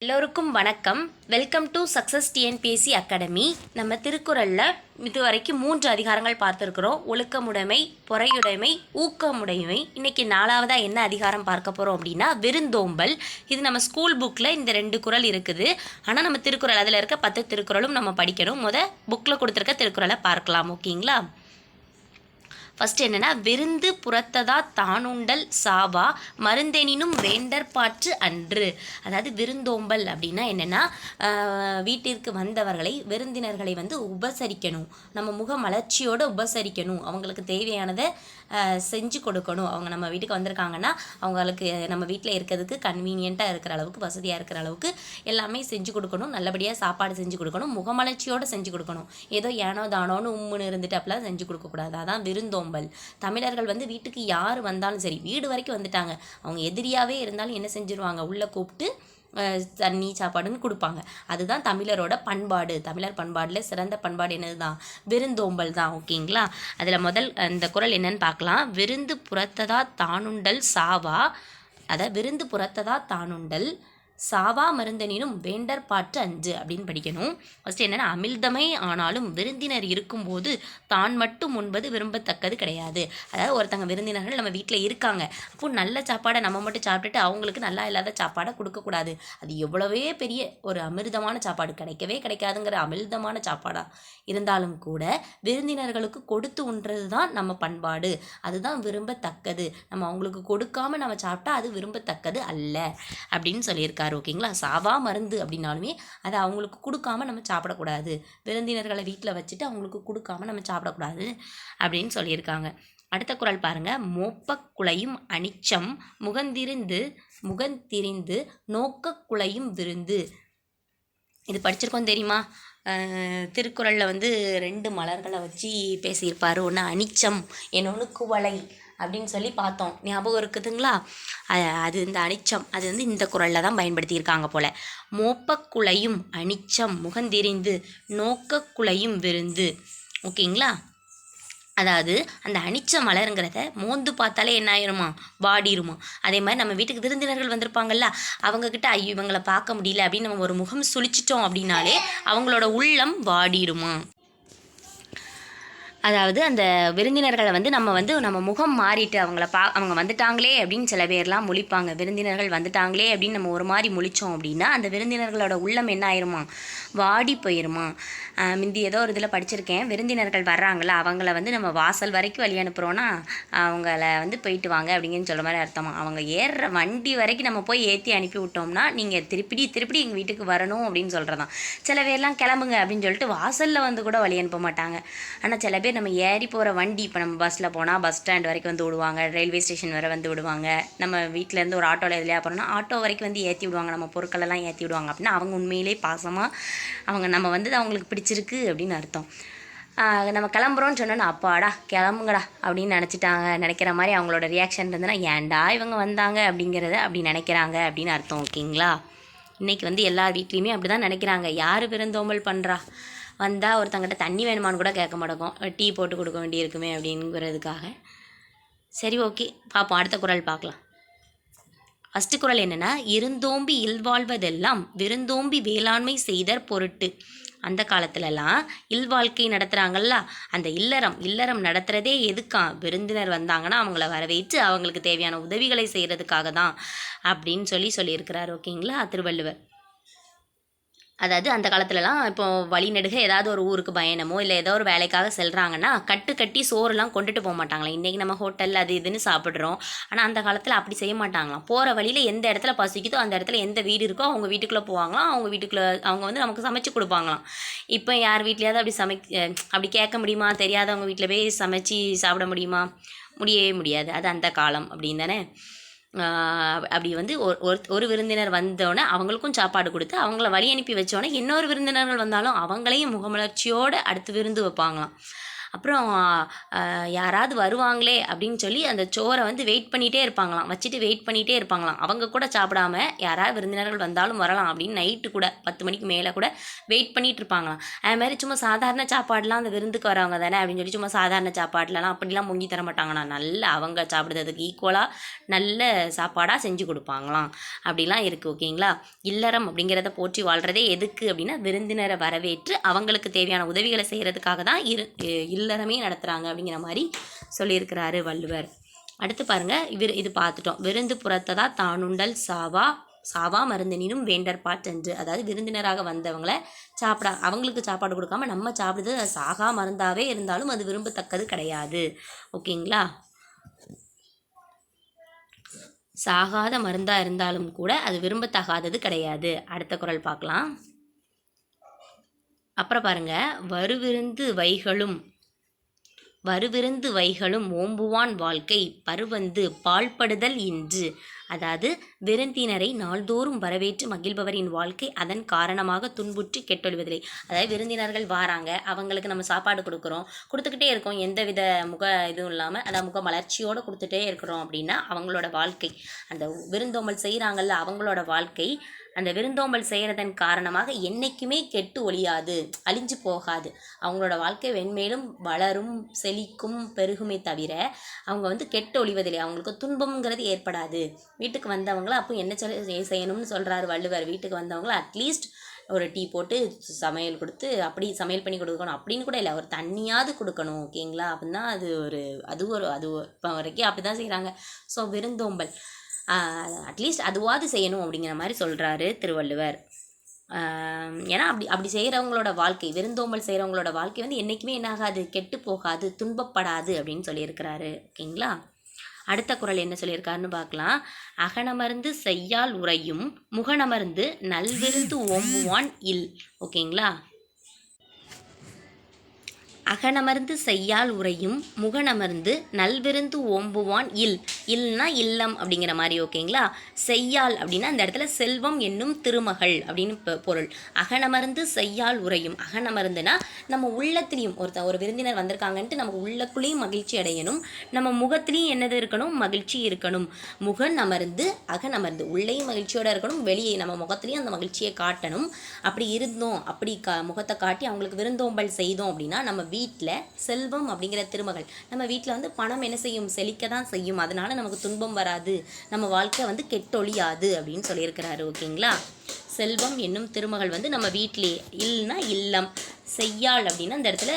எல்லோருக்கும் வணக்கம். Welcome to success TNPSC academy. நம்ம திருக்குறளில் இதுவரைக்கும் 3 அதிகாரங்கள் பார்த்துருக்குறோம். ஒழுக்கமுடைமை, பொறையுடைமை, ஊக்கமுடைமை. இன்றைக்கி 4வதாக என்ன அதிகாரம் பார்க்க போகிறோம் அப்படின்னா விருந்தோம்பல். இது நம்ம ஸ்கூல் புக்கில் இந்த 2 குறள் இருக்குது. ஆனால் நம்ம திருக்குறள் அதில் இருக்க 10 திருக்குறளும் நம்ம படிக்கணும். புக்கில் கொடுத்துருக்க திருக்குறளை பார்க்கலாம். ஓகேங்களா? ஃபஸ்ட்டு என்னென்னா, விருந்து புறத்ததா தானுண்டல் சாவா மருந்தெனினும் வேண்டற்பாற்று அன்று. அதாவது விருந்தோம்பல் அப்படின்னா என்னென்னா, வீட்டிற்கு வந்தவர்களை விருந்தினர்களை உபசரிக்கணும், நம்ம முக மலர்ச்சியோடு உபசரிக்கணும், அவங்களுக்கு தேவையானதை செஞ்சு கொடுக்கணும். அவங்க நம்ம வீட்டுக்கு வந்திருக்காங்கன்னா அவங்களுக்கு நம்ம வீட்டில் இருக்கிறதுக்கு கன்வீனியண்ட்டாக இருக்கிற அளவுக்கு, வசதியாக இருக்கிற அளவுக்கு எல்லாமே செஞ்சு கொடுக்கணும். நல்லபடியாக சாப்பாடு செஞ்சு கொடுக்கணும், முகமலர்ச்சியோடு செஞ்சு கொடுக்கணும். ஏதோ ஏனோ தானோன்னு உம்முன்னு இருந்துட்டு அப்படிலாம் செஞ்சு கொடுக்கக்கூடாது. அதான் விருந்தோம்பல். தமிழர்கள் வீட்டுக்கு யார் வந்தாலும் சரி, வீடு வரைக்கும் வந்துட்டாங்க, அவங்க எதிரியாகவே இருந்தாலும் என்ன செஞ்சுருவாங்க, உள்ளே கூப்பிட்டு தண்ணி சாப்பாடுன்னு கொடுப்பாங்க. அதுதான் தமிழரோட பண்பாடு. தமிழர் பண்பாடில் சிறந்த பண்பாடு என்னது தான்? விருந்தோம்பல் தான். ஓகேங்களா? அதில் முதல் அந்த குறள் என்னன்னு பார்க்கலாம். விருந்து புறத்ததா தானுண்டல் சாவா, அதாவது விருந்து புறத்ததா தானுண்டல் சாவா மருந்தனினும் வேண்டற்பாற்று அஞ்சு அப்படின்னு படிக்கணும். ஃபஸ்ட்டு என்னென்னா, அமிழ்தமே ஆனாலும் விருந்தினர் இருக்கும்போது தான் மட்டும் உண்பது விரும்பத்தக்கது கிடையாது. அதாவது ஒருத்தங்க விருந்தினர்கள் நம்ம வீட்டில் இருக்காங்க, அப்போ நல்ல சாப்பாடை நம்ம மட்டும் சாப்பிட்டுட்டு அவங்களுக்கு நல்லா இல்லாத சாப்பாடை கொடுக்கக்கூடாது. அது எவ்வளவே பெரிய ஒரு அமிர்தமான சாப்பாடு, கிடைக்கவே கிடைக்காதுங்கிற அமிர்தமான சாப்பாடாக இருந்தாலும் கூட விருந்தினர்களுக்கு கொடுத்து உண்றது தான் நம்ம பண்பாடு. அதுதான் விரும்பத்தக்கது. நம்ம அவங்களுக்கு கொடுக்காம நம்ம சாப்பிட்டா அது விரும்பத்தக்கது அல்ல அப்படின்னு சொல்லியிருக்காரு. ஓகேங்களா? சாவா மருந்து அப்படின்னாலுமே அதை அவங்களுக்கு கொடுக்காம நம்ம சாப்பிடக்கூடாது. விருந்தினர்களை வீட்டில் வச்சுட்டு அவங்களுக்கு கொடுக்காம நம்ம சாப்பிடக்கூடாது அப்படின்னு சொல்லியிருக்காங்க. அடுத்த குறள் பாருங்க. மோப்பக் குலையும் அனிச்சம் முகந்திரிந்து நோக்க குலையும் விருந்து. இது படிச்சிருக்கோம் தெரியுமா? திருக்குறளில் 2 மலர்களை வச்சு பேசியிருப்பார். ஒன்று அனிச்சம், இன்னொன்று குவளை அப்படின்னு சொல்லி பார்த்தோம். ஞாபகம் இருக்குதுங்களா? அது இந்த அனிச்சம் அது இந்த குறளில் தான் பயன்படுத்தியிருக்காங்க போல். மோப்பக்குலையும் அனிச்சம் முகந்திரிந்து நோக்கக்குலையும் விருந்து. ஓகேங்களா? அதாவது அந்த அனிச்ச மலருங்கிறத மோந்து பார்த்தாலே என்ன ஆயிருமா? வாடிருமா. அதே மாதிரி நம்ம வீட்டுக்கு விருந்தினர்கள் வந்திருப்பாங்கல்ல, அவங்கக்கிட்ட ஐயோ இவங்களை பார்க்க முடியல அப்படின்னு நம்ம ஒரு முகம் சுழிச்சிட்டோம் அப்படின்னாலே அவங்களோட உள்ளம் வாடிருமா. அதாவது அந்த விருந்தினர்களை நம்ம முகம் மாறிட்டு அவங்க வந்துட்டாங்களே அப்படின்னு சில பேர்லாம் முழிப்பாங்க. விருந்தினர்கள் வந்துட்டாங்களே அப்படின்னு நம்ம ஒரு மாதிரி முழித்தோம் அப்படின்னா அந்த விருந்தினர்களோட உள்ளம் என்ன ஆயிருமா? வாடி போயிருமா. முந்தி ஏதோ ஒரு இதில் படிச்சிருக்கேன், விருந்தினர்கள் வர்றாங்கள அவங்கள நம்ம வாசல் வரைக்கும் வழி அனுப்புகிறோன்னா அவங்கள போயிட்டு வாங்க அப்படிங்கன்னு சொல்கிற மாதிரி அர்த்தமா. அவங்க ஏறுற வண்டி வரைக்கும் நம்ம போய் ஏற்றி அனுப்பி விட்டோம்னா நீங்கள் திருப்பி எங்கள் வீட்டுக்கு வரணும் அப்படின்னு சொல்கிறதான். சில பேர்லாம் கிளம்புங்க அப்படின்னு சொல்லிட்டு வாசலில் கூட வழி அனுப்ப மாட்டாங்க. ஆனால் சில பேர் நம்ம ஏறி போகிற வண்டி, இப்போ நம்ம பஸ்ஸில் போனால் பஸ் ஸ்டாண்ட் வரைக்கும் விடுவாங்க, ரயில்வே ஸ்டேஷன் வரை விடுவாங்க. நம்ம வீட்டிலேருந்து ஒரு ஆட்டோவில் எதுலையா போகிறோம்னா ஆட்டோ வரைக்கும் ஏற்றி விடுவாங்க, நம்ம பொருட்களெல்லாம் ஏற்றி விடுவாங்க. அப்படின்னா அவங்க உண்மையிலே பாசமாக அவங்க நம்ம அவங்களுக்கு பிடிச்சிருக்கு அப்படின்னு அர்த்தம். நம்ம கிளம்புறோன்னு சொன்னோன்னா அப்பாடா கிளம்புங்கடா அப்படின்னு நினைக்கிற மாதிரி அவங்களோட ரியாக்ஷன் இருந்ததுன்னா ஏன்டா இவங்க வந்தாங்க அப்படிங்கிறத அப்படி நினைக்கிறாங்க அப்படின்னு அர்த்தம். ஓகேங்களா? இன்றைக்கி எல்லா வீட்லேயுமே அப்படி தான் நினைக்கிறாங்க. யார் விருந்தோம்பல் பண்ணுறா? வந்தால் ஒருத்தங்கிட்ட தண்ணி வேணுமான்னு கூட கேட்க மாட்டோம், டீ போட்டு கொடுக்க வேண்டியிருக்குமே அப்படிங்கிறதுக்காக. சரி, ஓகே, பார்ப்போம். அடுத்த குறள் பார்க்கலாம். ஃபஸ்ட்டு குறள் என்னென்னா, இருந்தோம்பி இல்வாழ்வதெல்லாம் விருந்தோம்பி வேளாண்மை செய்தற் பொருட்டு. அந்த காலத்துலலாம் இல்வாழ்க்கை நடத்துகிறாங்கல்ல, அந்த இல்லறம் நடத்துகிறதே எதுக்காக? விருந்தினர் வந்தாங்கன்னா அவங்கள வரவேற்று அவங்களுக்கு தேவையான உதவிகளை செய்கிறதுக்காக தான் அப்படின்னு சொல்லியிருக்கிறார். ஓகேங்களா? திருவள்ளுவர். அதாவது அந்த காலத்துலலாம் இப்போ வழிநெடுக ஏதாவது ஒரு ஊருக்கு பயணமோ இல்லை ஏதோ ஒரு வேலைக்காக செல்கிறாங்கன்னா கட்டி சோறுலாம் கொண்டுட்டு போக மாட்டாங்களாம். இன்றைக்கி நம்ம ஹோட்டல் அது இதுன்னு சாப்பிட்றோம், ஆனால் அந்த காலத்தில் அப்படி செய்ய மாட்டாங்களாம். போகிற வழியில் எந்த இடத்துல பசிக்குதோ அந்த இடத்துல எந்த வீடு இருக்கோ அவங்க வீட்டுக்குள்ளே போவாங்களாம். அவங்க வீட்டுக்குள்ளே அவங்க நமக்கு சமைச்சு கொடுப்பாங்களாம். இப்போ யார் வீட்லையாவது அப்படி கேட்க முடியுமா? தெரியாதவங்க வீட்டில் போய் சமைச்சு சாப்பிட முடியுமா? முடியவே முடியாது. அது அந்த காலம் அப்படின்னு தானே. அப்படி ஒரு விருந்தினர் வந்தோடனே அவங்களுக்கும் சாப்பாடு கொடுத்து அவங்கள வழி அனுப்பி வச்சோடனே இன்னொரு விருந்தினர்கள் வந்தாலும் அவங்களையும் முகமலர்ச்சியோடு அடுத்து விருந்து வைப்பாங்களாம். அப்புறம் யாராவது வருவாங்களே அப்படின்னு சொல்லி அந்த சோறை வந்து வெயிட் பண்ணிகிட்டே இருப்பாங்களாம், வச்சுட்டு வெயிட் பண்ணிகிட்டே இருப்பாங்களாம். அவங்க கூட சாப்பிடாம யாராவது விருந்தினர்கள் வந்தாலும் வரலாம் அப்படின்னு நைட்டு கூட 10 மணிக்கு மேலே கூட வெயிட் பண்ணிகிட்டு இருப்பாங்களாம். அதுமாதிரி சும்மா சாதாரண சாப்பாடெலாம் அந்த விருந்துக்கு வரவங்க தானே அப்படின்னு சொல்லி சும்மா சாதாரண சாப்பாடுலலாம் அப்படிலாம் முங்கி தர மாட்டாங்கண்ணா. நல்லா அவங்க சாப்பிடுறதுக்கு ஈக்குவலாக நல்ல சாப்பாடாக செஞ்சு கொடுப்பாங்களாம். அப்படிலாம் இருக்குது. ஓகேங்களா? இல்லறம் அப்படிங்கிறத போற்றி வாழ்கிறதே எதுக்கு அப்படின்னா விருந்தினரை வரவேற்று அவங்களுக்கு தேவையான உதவிகளை செய்கிறதுக்காக தான் இல்லறமே நடத்துகிறாங்க அப்படிங்கிற மாதிரி சொல்லியிருக்கிறாரு வள்ளுவர். அடுத்து பாருங்கள், இது பார்த்துட்டோம். விருந்து புறத்ததா தானுண்டல் சாவா மருந்தினும் வேண்டற்பாட் என்று. அதாவது விருந்தினராக வந்தவங்களை அவங்களுக்கு சாப்பாடு கொடுக்காம நம்ம சாப்பிடுறது சாகா மருந்தாவே இருந்தாலும் அது விரும்பத்தக்கது கிடையாது. ஓகேங்களா? சாகாத மருந்தாக இருந்தாலும் கூட அது விரும்பத்தகாதது கிடையாது. அடுத்த குறள் பார்க்கலாம். அப்புறம் பாருங்கள், வருவிருந்து வைகளும் ஓம்புவான் வாழ்க்கை பருவந்து பாழ்படுதல் இன்று. அதாவது விருந்தினரை நாள்தோறும் வரவேற்று மகிழ்பவரின் வாழ்க்கை அதன் காரணமாக துன்புற்று கெட்டொழிவதில்லை. அதாவது விருந்தினர்கள் வராங்க, அவங்களுக்கு நம்ம சாப்பாடு கொடுத்துக்கிட்டே இருக்கோம், எந்தவித இதுவும் இல்லாமல் அதாவது முக மலர்ச்சியோடு கொடுத்துட்டே இருக்கிறோம் அப்படின்னா அவங்களோட வாழ்க்கை, அந்த விருந்தோம்பல் செய்கிறாங்கல்ல அவங்களோட வாழ்க்கை அந்த விருந்தோம்பல் செய்கிறதன் காரணமாக என்றைக்குமே கெட்டு ஒழியாது, அழிஞ்சு போகாது. அவங்களோட வாழ்க்கை வெண்மேலும் வளரும், செழிக்கும், பெருகுமே தவிர அவங்க வந்து கெட்டு ஒழிவதில்லை, அவங்களுக்கு துன்பம்ங்கிறது ஏற்படாது. வீட்டுக்கு வந்தவங்கள அப்போ என்ன செய்யணும்னு சொல்கிறாரு வள்ளுவர். வீட்டுக்கு வந்தவங்கள அட்லீஸ்ட் ஒரு டீ போட்டு சமையல் கொடுத்து அப்படி சமையல் பண்ணி கொடுக்கணும் அப்படின்னு கூட இல்லை, ஒரு தண்ணியாவது கொடுக்கணும். ஓகேங்களா? அப்படின்னா அது இப்போ வரைக்கும் அப்படி தான் செய்கிறாங்க. ஸோ விருந்தோம்பல் அட்லீஸ்ட் அதுவாது செய்யணும் அப்படிங்கிற மாதிரி சொல்கிறாரு திருவள்ளுவர். ஏன்னா அப்படி செய்கிறவங்களோட வாழ்க்கை, விருந்தோம்பல் செய்கிறவங்களோட வாழ்க்கை வந்து என்றைக்குமே என்னாகாது, கெட்டு போகாது, துன்பப்படாது அப்படின்னு சொல்லியிருக்கிறாரு. ஓகேங்களா? அடுத்த குறள் என்ன சொல்லியிருக்காருன்னு பார்க்கலாம். அகனமர்ந்து செய்யால் உரையும் முகனமர்ந்து நல்விருந்து ஓம்புவான் இல். ஓகேங்களா? அகனமர்ந்து செய்யால் உரையும் முகனமர்ந்து நல்விருந்து ஓம்புவான் இல்னா இல்லம் அப்படிங்கிற மாதிரி. ஓகேங்களா? செய்யால் அப்படின்னா அந்த இடத்துல செல்வம் என்னும் திருமகள் அப்படின்னு பொருள். அகனமர்ந்து செய்யால் உரையும், அகனமர்ந்துனா நம்ம உள்ளத்திலையும் ஒரு விருந்தினர் வந்திருக்காங்கன்ட்டு நம்ம உள்ளக்குள்ளேயும் மகிழ்ச்சி அடையணும், நம்ம முகத்திலையும் என்னது இருக்கணும், மகிழ்ச்சி இருக்கணும். முகன் அமர்ந்து அகனமர்ந்து உள்ளேயும் மகிழ்ச்சியோடு இருக்கணும், வெளியே நம்ம முகத்திலையும் அந்த மகிழ்ச்சியை காட்டணும். அப்படி இருந்தோம், அப்படி முகத்தை காட்டி அவங்களுக்கு விருந்தோம்பல் செய்தோம் அப்படின்னா நம்ம வீட்டில் செல்வம் அப்படிங்கிற திருமகள், நம்ம வீட்டில் வந்து பணம் என்ன செய்யும், செழிக்க தான் செய்யும். அதனால நமக்கு துன்பம் வராது, நம்ம வாழ்க்கை வந்து கெட்டொழியாது அப்படின்னு சொல்லியிருக்கிறாரு. ஓகேங்களா? செல்வம் என்னும் திருமகள் வந்து நம்ம வீட்டிலே, இல்லைன்னா இல்லம், செய்யாள் அப்படின்னா இந்த இடத்துல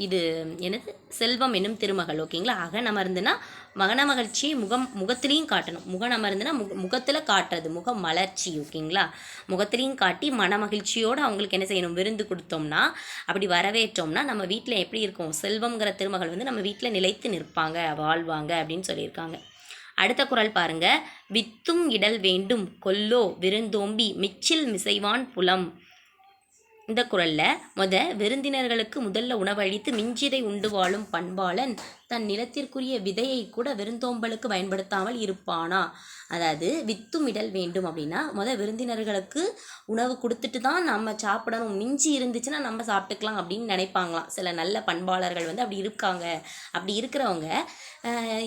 இது என்னது, செல்வம் என்னும் திருமகள். ஓகேங்களா? அகனமர்ந்துனா மகன மகிழ்ச்சியை முகத்திலையும் காட்டணும். முகனமர்ந்துனா முகத்தில் காட்டுறது, முக மலர்ச்சி. ஓகேங்களா? முகத்திலையும் காட்டி மன மகிழ்ச்சியோடு அவங்களுக்கு என்ன செய்யணும், விருந்து கொடுத்தோம்னா, அப்படி வரவேற்றோம்னா நம்ம வீட்டில் எப்படி இருக்கும், செல்வம்ங்கிற திருமகள் வந்து நம்ம வீட்டில் நிலைத்து நிற்பாங்க, வாழ்வாங்க அப்படின்னு சொல்லியிருக்காங்க. அடுத்த குறள் பாருங்க. வித்தும் இடல் வேண்டும் கொல்லோ விருந்தோம்பி மிச்சில் மிசைவான் புலம். இந்த குறளில் விருந்தினர்களுக்கு முதல்ல உணவளித்து மிஞ்சியதை உண்டு வாழும் பண்பாளன் தன் நிலத்திற்குரிய விதையை கூட விருந்தோம்பலுக்கு பயன்படுத்தாமல் இருப்பானா. அதாவது வித்தும் இடல் வேண்டும் அப்படின்னா விருந்தினர்களுக்கு உணவு கொடுத்துட்டு தான் நம்ம சாப்பிடணும், மிஞ்சி இருந்துச்சுன்னா நம்ம சாப்பிட்டுக்கலாம் அப்படின்னு நினைப்பாங்களாம். சில நல்ல பண்பாளர்கள் வந்து அப்படி இருக்காங்க. அப்படி இருக்கிறவங்க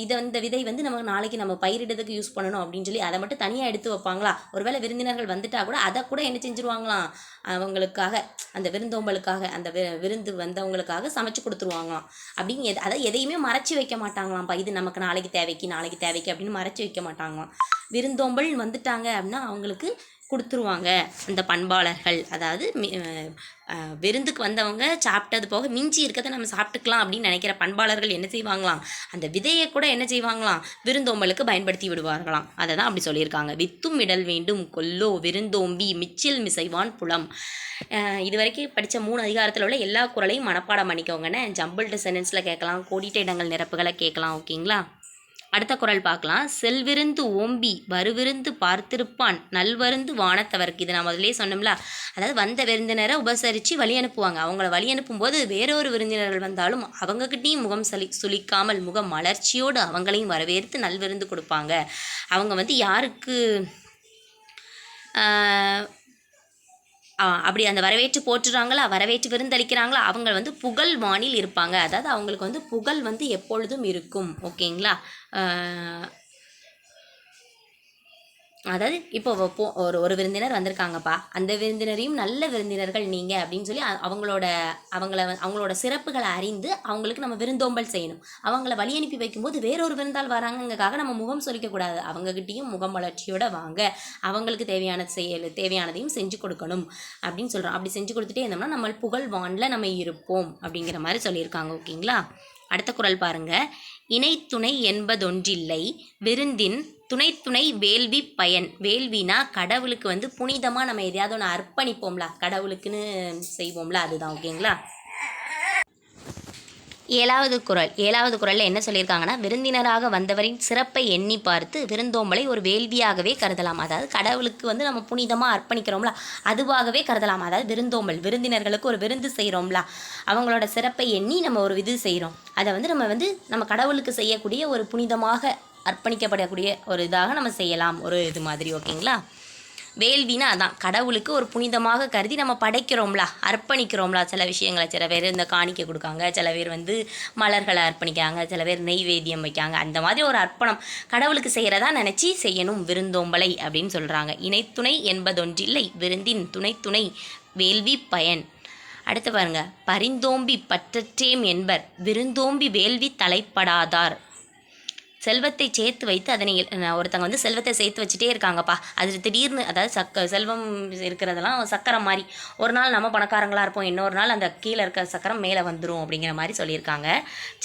இந்த விதை வந்து நம்ம நாளைக்கு நம்ம பயிரிடுறதுக்கு யூஸ் பண்ணணும் அப்படின்னு சொல்லி அதை மட்டும் தனியாக எடுத்து வைப்பாங்களா. ஒருவேளை விருந்தினர்கள் வந்துட்டா கூட அதை கூட என்ன செஞ்சுருவாங்களாம், அவங்களுக்காக அந்த விருந்தோம்பலுக்காக அந்த விருந்து வந்தவங்களுக்காக சமைச்சு கொடுத்துருவாங்களாம். அப்படின்னு அதை எதையுமே மறைச்சி வைக்க மாட்டாங்களாம். இது நமக்கு நாளைக்கு தேவைக்கு அப்படின்னு மறைச்சி வைக்க மாட்டாங்களாம். விருந்தோம்பல் வந்துட்டாங்க அப்படின்னா அவங்களுக்கு கொடுத்துருவாங்க அந்த பண்பாளர்கள். அதாவது விருந்துக்கு வந்தவங்க சாப்பிட்டது போக மிஞ்சி இருக்கிறத நம்ம சாப்பிட்டுக்கலாம் அப்படின்னு நினைக்கிற பண்பாளர்கள் என்ன செய்வாங்களாம், அந்த விதையை கூட என்ன செய்வாங்களாம், விருந்தோம்பலுக்கு பயன்படுத்தி விடுவார்களாம். அதை தான் அப்படி சொல்லியிருக்காங்க. வித்தும் இடல் வேண்டும் கொல்லோ விருந்தோம்பி மிச்சில் மிசைவான் புலம். இது வரைக்கும் படித்த 3 அதிகாரத்தில் உள்ள எல்லா குறளையும் மனப்பாடம் பண்ணிக்கோங்கன்னு. ஜம்பிள்டு சென்டென்ஸில் கேட்கலாம், கோடிட்ட இடங்கள் நிரப்புகளை கேட்கலாம். ஓகேங்களா? அடுத்த குறள் பார்க்கலாம். செல்விருந்து ஓம்பி வருவிருந்து பார்த்திருப்பான் நல்வருந்து வானத்தவருக்கு. இது நான் முதலே சொன்னோம்ல, அதாவது வந்த விருந்தினரை உபசரித்து வழி அனுப்புவாங்க. அவங்கள வழி அனுப்பும்போது வேறொரு விருந்தினர்கள் வந்தாலும் அவங்கக்கிட்டையும் முகம் சுளிக்காமல் முக மலர்ச்சியோடு அவங்களையும் வரவேற்று நல்விருந்து கொடுப்பாங்க. அவங்க வந்து யாருக்கு அப்படி அந்த வரவேற்று போற்றுறாங்களா, வரவேற்று விருந்தளிக்கிறாங்களா, அவங்க வந்து புகழ் வானில் இருப்பாங்க. அதாவது அவங்களுக்கு வந்து புகழ் வந்து எப்பொழுதும் இருக்கும். ஓகேங்களா. அதாவது இப்போ ஒரு விருந்தினர் வந்திருக்காங்கப்பா, அந்த விருந்தினரையும் நல்ல விருந்தினர்கள் நீங்கள் அப்படின்னு சொல்லி அவங்களோட சிறப்புகளை அறிந்து அவங்களுக்கு நம்ம விருந்தோம்பல் செய்யணும். அவங்கள வழி அனுப்பி வைக்கும்போது வேறொரு விருந்தால் வராங்கங்காக நம்ம முகம் சொல்லிக்கக்கூடாது. அவங்ககிட்டையும் முகம் வளர்ச்சியோட வாங்க, அவங்களுக்கு தேவையானதையும் செஞ்சு கொடுக்கணும் அப்படின்னு சொல்கிறோம். அப்படி செஞ்சு கொடுத்துட்டே இருந்தோம்னா நம்ம புகழ் வானில் நம்ம இருப்போம் அப்படிங்கிற மாதிரி சொல்லியிருக்காங்க. ஓகேங்களா. அடுத்த குறள் பாருங்க. இணைத்துணை என்பதொன்றில்லை விருந்தின் துணை வேள்வி பயன். வேள்வினா கடவுளுக்கு வந்து புனிதமாக நம்ம எதையாவது ஒன்று அர்ப்பணிப்போம்ல, கடவுளுக்குன்னு செய்வோம்ல, அதுதான். ஓகேங்களா. ஏழாவது குறளில் என்ன சொல்லியிருக்காங்கன்னா, விருந்தினராக வந்தவரின் சிறப்பை எண்ணி பார்த்து விருந்தோம்பலை ஒரு வேள்வியாகவே கருதலாம். அதாவது கடவுளுக்கு வந்து நம்ம புனிதமாக அர்ப்பணிக்கிறோம்ல, அதுவாகவே கருதலாம். அதாவது விருந்தினர்களுக்கு ஒரு விருந்து செய்கிறோம்ல, அவங்களோட சிறப்பை எண்ணி நம்ம ஒரு இது செய்கிறோம். அதை வந்து நம்ம கடவுளுக்கு செய்யக்கூடிய ஒரு புனிதமாக அர்ப்பணிக்கப்படக்கூடிய ஒரு இதாக நம்ம செய்யலாம், ஒரு இது மாதிரி. ஓகேங்களா. வேள்வினா அதான் கடவுளுக்கு ஒரு புனிதமாக கருதி நம்ம படைக்கிறோம்ல, அர்ப்பணிக்கிறோம்ல சில விஷயங்களை. சில பேர் இந்த காணிக்கை கொடுக்காங்க, சில பேர் வந்து மலர்களை அர்ப்பணிக்காங்க, சில பேர் நெய்வேத்தியம் வைக்காங்க. அந்த மாதிரி ஒரு அர்ப்பணம் கடவுளுக்கு செய்கிறதா நினச்சி செய்யணும் விருந்தோம்பலை அப்படின்னு சொல்கிறாங்க. இணைத்துணை என்பதொன்றில்லை விருந்தின் துணை வேள்வி பயன். அடுத்து பாருங்க. பரிந்தோம்பி பற்றற்றேம் என்பர் விருந்தோம்பி வேள்வி தலைப்படாதார். செல்வத்தை சேர்த்து வைத்து அதனை ஒருத்தங்க வந்து செல்வத்தை சேர்த்து வச்சுட்டே இருக்காங்கப்பா, அது திடீர்னு, அதாவது செல்வம் இருக்கிறதெல்லாம் சக்கரம் மாதிரி, ஒரு நாள் நம்ம பணக்காரங்களாக இருப்போம், இன்னொரு நாள் அந்த கீழே இருக்க சக்கரம் மேலே வந்துடும் அப்படிங்கிற மாதிரி சொல்லியிருக்காங்க.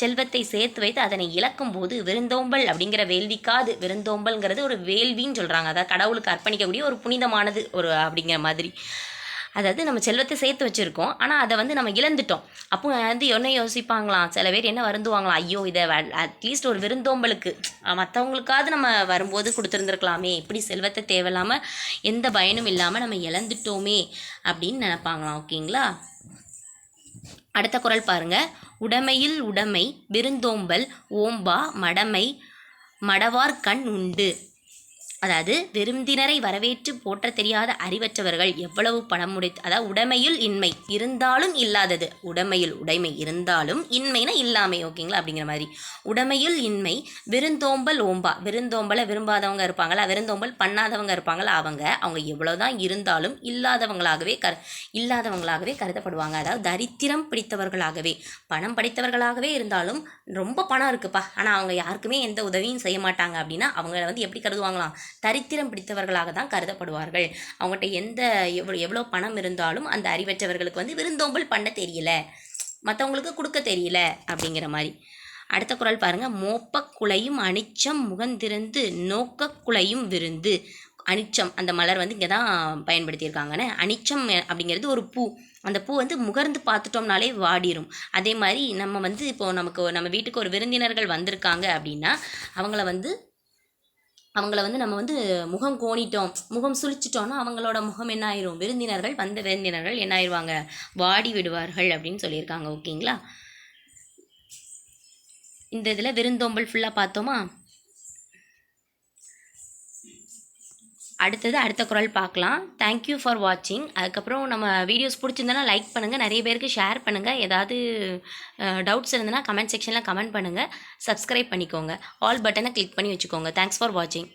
செல்வத்தை சேர்த்து வைத்து அதனை இழக்கும் போது விருந்தோம்பல் அப்படிங்கிற வேள்விக்காது. விருந்தோம்பல்ங்கிறது ஒரு வேள்வின்னு சொல்கிறாங்க, அதாவது கடவுளுக்கு அர்ப்பணிக்கக்கூடிய ஒரு புனிதமானது ஒரு அப்படிங்கிற மாதிரி. அதாவது நம்ம செல்வத்தை சேர்த்து வச்சுருக்கோம், ஆனால் அதை வந்து நம்ம இழந்துட்டோம். அப்போ வந்து என்ன யோசிப்பாங்களாம், சில பேர் என்ன வருந்துவாங்களாம், ஐயோ இதை அட்லீஸ்ட் ஒரு விருந்தோம்பலுக்கு மற்றவங்களுக்காவது நம்ம வரும்போது கொடுத்துருந்துருக்கலாமே, இப்படி செல்வத்தை தேவையில்லாமல் எந்த பயனும் இல்லாமல் நம்ம இழந்துட்டோமே அப்படின்னு நினைப்பாங்களாம். ஓகேங்களா. அடுத்த குறள் பாருங்க. உடைமையில் உடைமை விருந்தோம்பல் ஓம்பா மடவார் கண் உண்டு. அதாவது விருந்தினரை வரவேற்று போற்ற தெரியாத அறிவற்றவர்கள் எவ்வளவு பணம் அதாவது உடைமையில் இன்மை இருந்தாலும் இல்லாதது, உடைமை இருந்தாலும் இன்மைனா இல்லாமை. ஓகேங்களா. அப்படிங்கிற மாதிரி உடைமையில் இன்மை விருந்தோம்பல் ஓம்பா. விருந்தோம்பலை விரும்பாதவங்க இருப்பாங்களா, விருந்தோம்பல் பண்ணாதவங்க இருப்பாங்களா, அவங்க எவ்வளவுதான் இருந்தாலும் இல்லாதவங்களாகவே கருதப்படுவாங்க. அதாவது தரித்திரம் பிடித்தவர்களாகவே, பணம் படைத்தவர்களாகவே இருந்தாலும் ரொம்ப பணம் இருக்குப்பா, ஆனால் அவங்க யாருக்குமே எந்த உதவியும் செய்ய மாட்டாங்க அப்படின்னா அவங்கள வந்து எப்படி கருதுவாங்களாம், தரித்திரம் பிடித்தவர்களாக தான் கருதப்படுவார்கள். அவங்ககிட்ட எவ்வளோ பணம் இருந்தாலும் அந்த அறிவற்றவர்களுக்கு வந்து விருந்தோம்பல் பண்ண தெரியல, மற்றவங்களுக்கு கொடுக்க தெரியல அப்படிங்கிற மாதிரி. அடுத்த குறள் பாருங்க. மோப்பக்குலையும் அனிச்சம் முகந்திருந்து நோக்கக்குலையும் விருந்து. அனிச்சம் அந்த மலர் வந்து இங்கே தான் பயன்படுத்தியிருக்காங்கன்னு. அனிச்சம் அப்படிங்கிறது ஒரு பூ, அந்த பூ வந்து முகர்ந்து பார்த்துட்டோம்னாலே வாடிரும். அதே மாதிரி நம்ம வந்து இப்போது நம்ம வீட்டுக்கு ஒரு விருந்தினர்கள் வந்திருக்காங்க அப்படின்னா அவங்கள வந்து நம்ம வந்து முகம் கோணிட்டோம், முகம் சுழிச்சிட்டோம்னா அவங்களோட முகம் என்ன ஆயிரும், வந்த விருந்தினர்கள் என்ன ஆயிடுவாங்க, வாடி விடுவார்கள் அப்படின்னு சொல்லியிருக்காங்க. ஓகேங்களா. இந்த இதில் விருந்தோம்பல் ஃபுல்லாக பார்த்தோமா. அடுத்த குறள் பார்க்கலாம். தேங்க்யூ ஃபார் வாட்சிங். அதுக்கப்புறம் நம்ம வீடியோஸ் பிடிச்சிருந்தனா லைக் பண்ணுங்கள், நிறைய பேருக்கு ஷேர் பண்ணுங்கள். ஏதாவது டவுட்ஸ் இருந்ததுன்னா கமெண்ட் செக்ஷனில் கமெண்ட் பண்ணுங்கள். சப்ஸ்கிரைப் பண்ணிக்கோங்க, ஆல் பட்டனை கிளிக் பண்ணி வச்சுக்கோங்க. தேங்க்ஸ் ஃபார் வாட்சிங்.